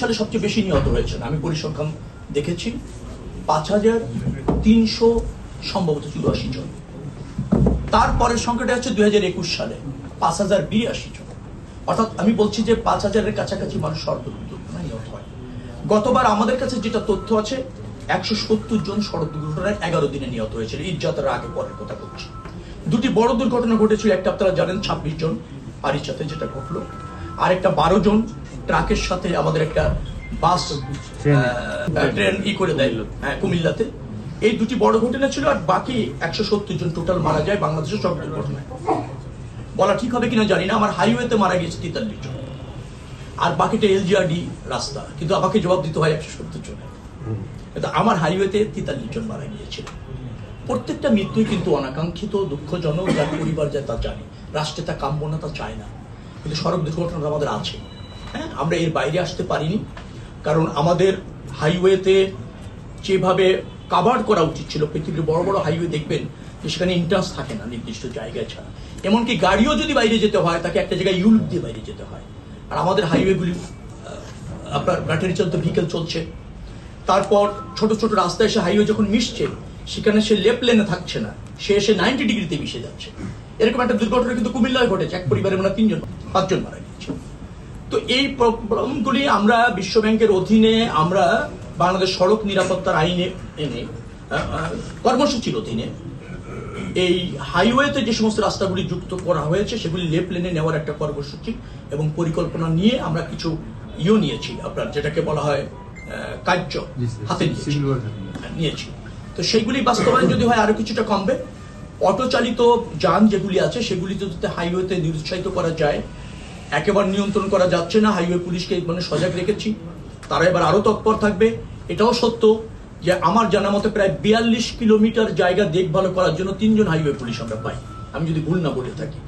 সালে সবচেয়ে বেশি নিহত হয়েছেন, আমি পরিসংখ্যান দেখেছি ৫,৩০০ সম্ভবত ৮৪ জন। তারপরের সংখ্যাটা হচ্ছে ২০২১ সালে ৫,০৮২ জন। অর্থাৎ আমি বলছি যে ৫,০০০-এর কাছাকাছি মানুষ সড়ক দুর্ঘটনায় নিহত হয়। গতবার আমাদের কাছে যেটা তথ্য আছে ১৭০ জন সড়ক দুর্ঘটনায় ১১ দিনে নিহত হয়েছিল। ঈদ যাত্রার আগে পরের কথা বলছি। দুটি বড় দুর্ঘটনা ঘটেছিল, একটা আপনারা জানেন ২৬ জন পারির সাথে যেটা ঘটলো, আর একটা ১২ জন ট্রাকের সাথে আমাদের একটা বাস ট্রেন করে দেয় কুমিল্লাতে। এই দুটি বড় ঘটনা ছিল, আর বাকি ১৭০ জন টোটাল মারা যায় বাংলাদেশের সব দুর্ঘটনায়। বলা ঠিক হবে কিনা জানি না, আমার হাইওয়েতে মারা গেছে ৪৩ জন, আর বাকিটা এলজিআরডি রাস্তা, কিন্তু আমাকে জবাব দিতে হয় ১৭০ জন। আমার হাইওয়েতে ৪৩ জন মারা গিয়েছিল। প্রত্যেকটা মৃত্যুই কিন্তু অনাকাঙ্ক্ষিত, দুঃখজনক, যার পরিবার যায় তা জানে, রাষ্ট্রে তা কাম্য না, তা চায় না, কিন্তু সড়ক দুর্ঘটনা আমাদের আছে। হ্যাঁ, আমরা এর বাইরে আসতে পারিনি, কারণ আমাদের হাইওয়েতে যেভাবে কাভার করা উচিত ছিল, পৃথিবীর বড় বড় হাইওয়ে দেখবেন যে সেখানে ইন্টারেন্স থাকে না নির্দিষ্ট জায়গায় ছাড়া, এমনকি গাড়িও যদি বাইরে যেতে হয় তাকে একটা জায়গায় ইউলুপ দিয়ে বাইরে যেতে হয়। আর আমাদের হাইওয়েগুলি আপনার ব্যাটারি চালিত ভেহিকেল চলছে, তারপর ছোট ছোট রাস্তায় এসে হাইওয়ে যখন মিশছে সেখানে সে লেফট লেনে থাকছে না, সে এসে 90 ডিগ্রিতে মিশে যাচ্ছে। এরকম একটা দুর্ঘটনা কিন্তু কুমিল্লায় ঘটেছে, এক পরিবারে মানে ৫ জন মারা গিয়েছে। তো এই প্রবলেমগুলি আমরা বিশ্ব ব্যাংকের অধীনে আমরা বাংলাদেশ সড়ক নিরাপত্তার আইনে এনে কর্মসূচির অধীনে এই হাইওয়েতে যে সমস্ত রাস্তাগুলি যুক্ত করা হয়েছে সেগুলি লেফট লেনে নেওয়ার একটা কর্মসূচি এবং পরিকল্পনা নিয়ে আমরা কিছু নিয়েছি, আপনার যেটাকে বলা হয় কার্য হাতে নিয়েছি। তো সেইগুলি বাস্তবায়ন যদি হয় আরো কিছুটা কমবে। অটো চালিত যান যেগুলি আছে সেগুলি যদি হাইওয়েতে নিরুৎসাহিত করা যায়, একেবারে নিয়ন্ত্রণ করা যাচ্ছে না, হাইওয়ে পুলিশকে মানে সজাগ রেখেছি, তারা এবার আরো তৎপর থাকবে। এটাও সত্য যে আমার জানা মতে প্রায় ৪২ কিলোমিটার জায়গা দেখভাল করার জন্য ৩ জন হাইওয়ে পুলিশ আমরা পাই, আমি যদি ভুল না বলে থাকি।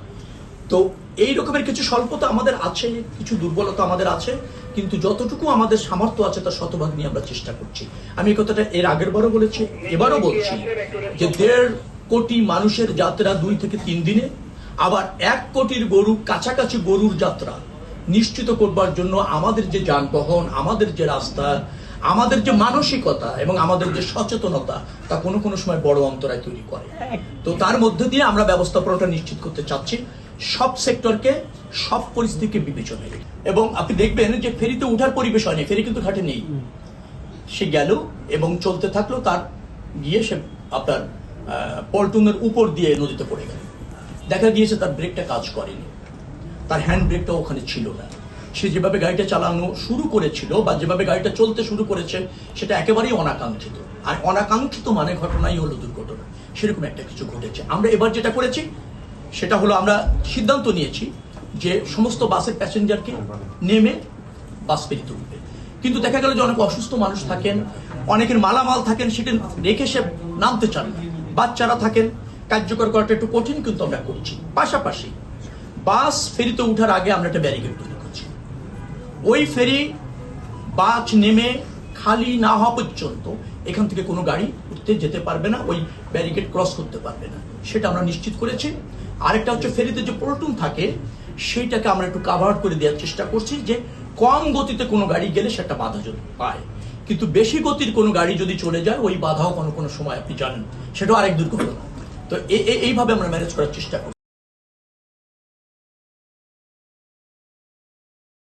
তো এই রকমের কিছু স্বল্পতা আমাদের আছে, কিছু দুর্বলতা আমাদের আছে, কিন্তু যতটুকু আমাদের সামর্থ্য আছে তার শতভাগ নিয়ে আমরা চেষ্টা করছি। আমি এই কথাটা এর আগের বারও বলেছি, এবারও বলছি যে ১.৫ কোটি মানুষের যাত্রা ২ থেকে ৩ দিনে, আবার ১ কোটির গরু কাছাকাছি গরুর যাত্রা নিশ্চিত করবার জন্য আমাদের যে যানবাহন, আমাদের যে রাস্তা, আমাদের যে মানসিকতা এবং আমাদের যে সচেতনতা তা কোনো কোনো সময় বড় অন্তরায় তৈরি করে। তো তার মধ্যে দিয়ে আমরা ব্যবস্থাপনাটা নিশ্চিত করতে চাচ্ছি সব সেক্টরকে, সব পরিস্থিতিকে বিবেচনায় রেখে। এবং আপনি দেখবেন যে ফেরিতে উঠার পরিবেশ হয়নি, ফেরি কিন্তু ঘাটে নেই, সে গেল এবং চলতে থাকলো, তার গিয়ে সে আপনার পল্টনের উপর দিয়ে নদীতে পড়ে গেল। দেখা গিয়েছে তার ব্রেকটা কাজ করেনি, তার হ্যান্ড ব্রেকটা ওখানে ছিল না। সে যেভাবে গাড়িটা চালানো শুরু করেছিল বা যেভাবে গাড়িটা চলতে শুরু করেছে সেটা একেবারেই অনাকাঙ্ক্ষিত, আর অনাকাঙ্ক্ষিত মানে ঘটনাই হলো দুর্ঘটনা। সেরকম একটা কিছু ঘটেছে। আমরা এবার যেটা করেছি সেটা হলো আমরা সিদ্ধান্ত নিয়েছি যে সমস্ত বাসের প্যাসেঞ্জারকে নেমে বাস ফেরিতে উঠবে, কিন্তু দেখা গেল যে অনেক অসুস্থ মানুষ থাকেন, অনেকের মালামাল থাকেন, সেটা রেখে সে নামতে চান না, বাচ্চারা থাকেন, কার্যকর করাটা একটু কঠিন, কিন্তু আমরা করছি। পাশাপাশি বাস ফেরিতে উঠার আগে আমরা একটা ব্যারিকেড তৈরি করছি। ওই ফেরি বাস নেমে খালি না হওয়া পর্যন্ত এখান থেকে কোনো গাড়ি উঠতে যেতে পারবে না, ওই ব্যারিকেড ক্রস করতে পারবে না, সেটা আমরা নিশ্চিত করেছি। আরেকটা হচ্ছে ফেরিতে যে পল্টন থাকে সেইটাকে আমরা একটু কাভার করে দেওয়ার চেষ্টা করছি, যে কম গতিতে কোনো গাড়ি গেলে সেটা বাধা যদি পায়, কিন্তু বেশি গতির কোনো গাড়ি যদি চলে যায় ওই বাধাও কোনো কোনো সময় আপনি জানেন সেটাও আরেক দুর্ঘটনা। তো এইভাবে আমরা ম্যানেজ করার চেষ্টা করছি।